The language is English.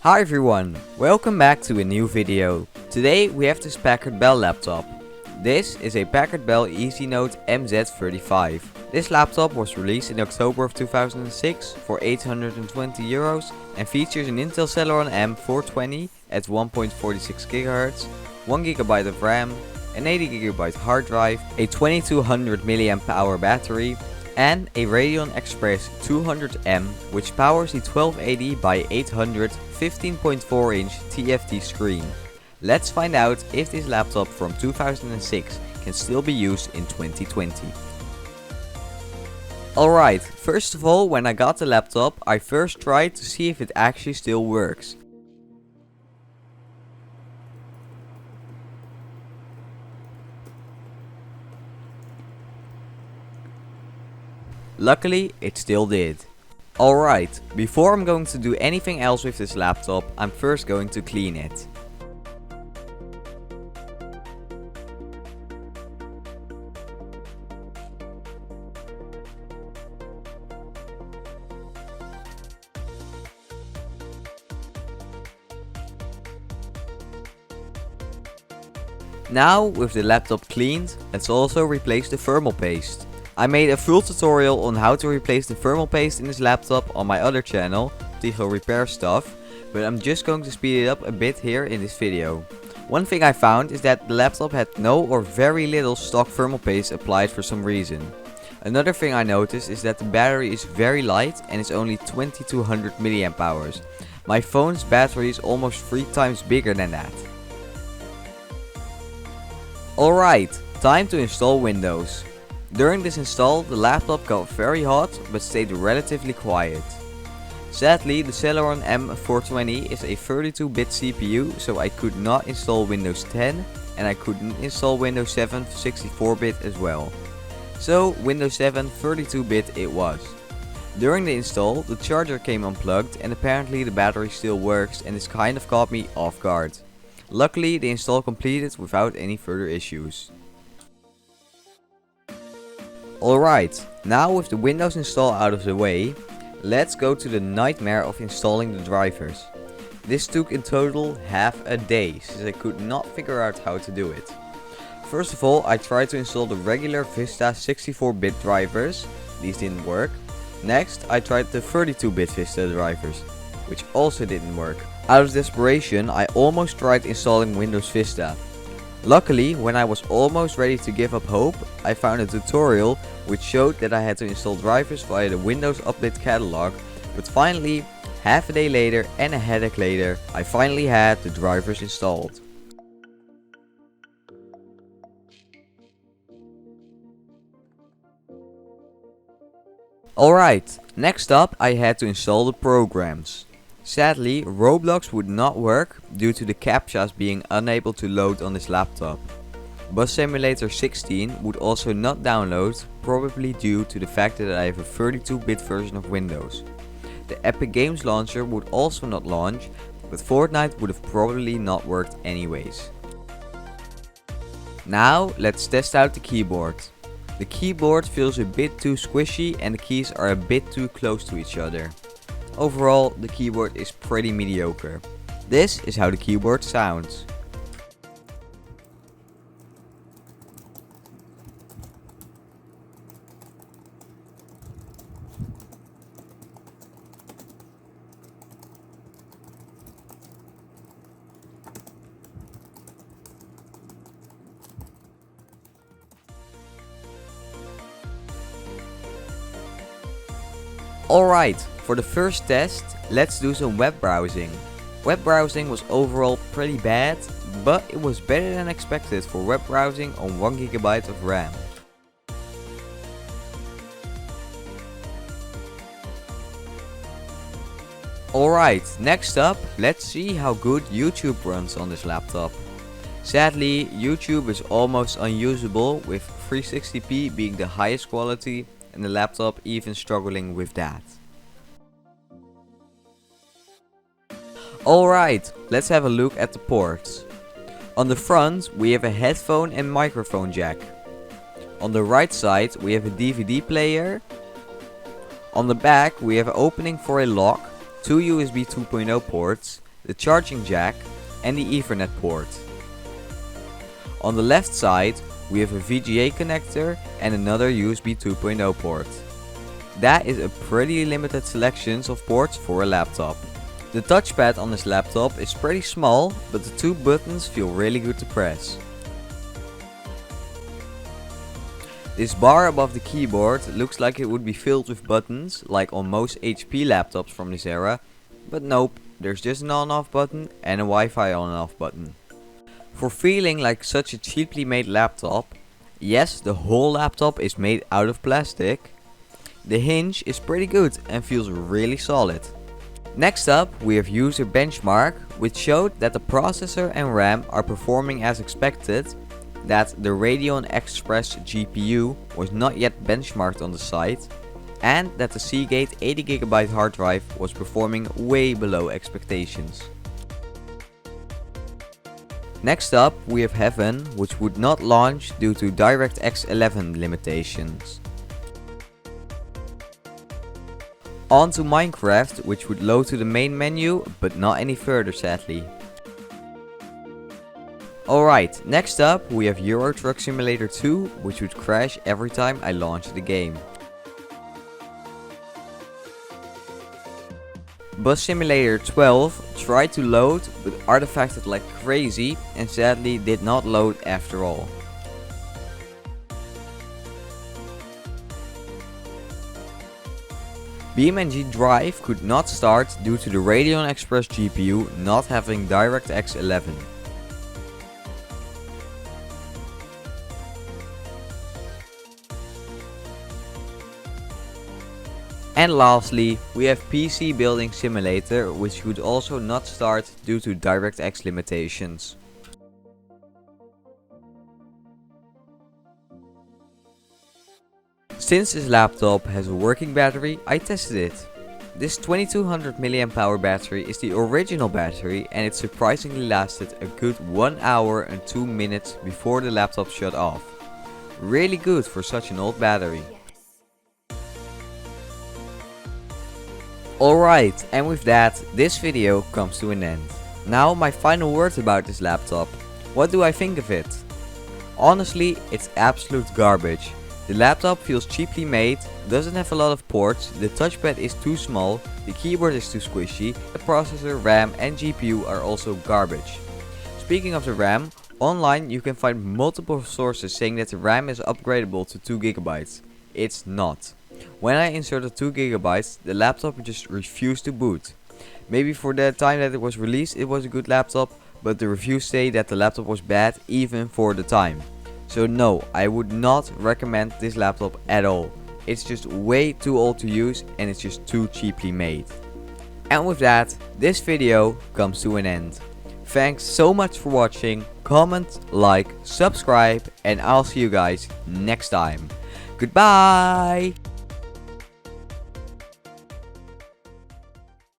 Hi everyone, welcome back to a new video. Today we have this Packard Bell laptop. This is a Packard Bell Easynote MZ35. This laptop was released in October of 2006 for €820 and features an Intel Celeron M420 at 1.46 GHz, 1GB of RAM, an 80GB hard drive, a 2200 mAh battery, and a Radeon Express 200M which powers the 1280 by 800 15.4 inch TFT screen. Let's find out if this laptop from 2006 can still be used in 2020. Alright, first of all, when I got the laptop, I first tried to see if it actually still works. Luckily, it still did. Alright, before I'm going to do anything else with this laptop, I'm first going to clean it. Now, with the laptop cleaned, let's also replace the thermal paste. I made a full tutorial on how to replace the thermal paste in this laptop on my other channel, Tigo Repair Stuff, but I'm just going to speed it up a bit here in this video. One thing I found is that the laptop had no or very little stock thermal paste applied for some reason. Another thing I noticed is that the battery is very light and is only 2200 mAh. My phone's battery is almost 3 times bigger than that. Alright, time to install Windows. During this install, the laptop got very hot but stayed relatively quiet. Sadly, the Celeron M420 is a 32-bit CPU, so I could not install Windows 10 and I couldn't install Windows 7 64-bit as well. So Windows 7 32-bit it was. During the install, the charger came unplugged and apparently the battery still works, and this kind of caught me off guard. Luckily, the install completed without any further issues. Alright, now with the Windows install out of the way, let's go to the nightmare of installing the drivers. This took in total half a day since I could not figure out how to do it. First of all, I tried to install the regular Vista 64-bit drivers, these didn't work. Next, I tried the 32-bit Vista drivers, which also didn't work. Out of desperation, I almost tried installing Windows Vista. Luckily, when I was almost ready to give up hope, I found a tutorial which showed that I had to install drivers via the Windows Update catalog, but finally, half a day later and a headache later, I finally had the drivers installed. Alright, next up I had to install the programs. Sadly, Roblox would not work due to the CAPTCHAs being unable to load on this laptop. Bus Simulator 16 would also not download, probably due to the fact that I have a 32-bit version of Windows. The Epic Games launcher would also not launch, but Fortnite would have probably not worked anyways. Now let's test out the keyboard. The keyboard feels a bit too squishy and the keys are a bit too close to each other. Overall, the keyboard is pretty mediocre. This is how the keyboard sounds. Alright, for the first test, let's do some web browsing. Web browsing was overall pretty bad, but it was better than expected for web browsing on 1GB of RAM. Alright, next up, let's see how good YouTube runs on this laptop. Sadly, YouTube is almost unusable, with 360p being the highest quality and the laptop even struggling with that. Alright, let's have a look at the ports. On the front we have a headphone and microphone jack. On the right side we have a DVD player. On the back we have an opening for a lock, two USB 2.0 ports, the charging jack and the Ethernet port. On the left side we have a VGA connector and another USB 2.0 port. That is a pretty limited selection of ports for a laptop. The touchpad on this laptop is pretty small, but the two buttons feel really good to press. This bar above the keyboard looks like it would be filled with buttons, like on most HP laptops from this era, but nope, there's just an on-off button and a Wi-Fi on-off button. For feeling like such a cheaply made laptop, yes, the whole laptop is made out of plastic, the hinge is pretty good and feels really solid. Next up we have user benchmark, which showed that the processor and RAM are performing as expected, that the Radeon Express GPU was not yet benchmarked on the site, and that the Seagate 80GB hard drive was performing way below expectations. Next up we have Heaven, which would not launch due to DirectX 11 limitations. On to Minecraft, which would load to the main menu, but not any further sadly. Alright, next up we have Euro Truck Simulator 2, which would crash every time I launched the game. Bus Simulator 12 tried to load, but artifacted like crazy and sadly did not load after all. BeamNG Drive could not start due to the Radeon Express GPU not having DirectX 11. And lastly, we have PC Building Simulator, which would also not start due to DirectX limitations. Since this laptop has a working battery, I tested it. This 2200 mAh battery is the original battery and it surprisingly lasted a good 1 hour and 2 minutes before the laptop shut off. Really good for such an old battery. Alright, and with that, this video comes to an end. Now my final words about this laptop. What do I think of it? Honestly, it's absolute garbage. The laptop feels cheaply made, doesn't have a lot of ports, the touchpad is too small, the keyboard is too squishy, the processor, RAM and GPU are also garbage. Speaking of the RAM, online you can find multiple sources saying that the RAM is upgradable to 2GB. It's not. When I inserted 2GB, the laptop just refused to boot. Maybe for the time that it was released it was a good laptop, but the reviews say that the laptop was bad even for the time. So no, I would not recommend this laptop at all. It's just way too old to use and it's just too cheaply made. And with that, this video comes to an end. Thanks so much for watching, comment, like, subscribe and I'll see you guys next time. Goodbye!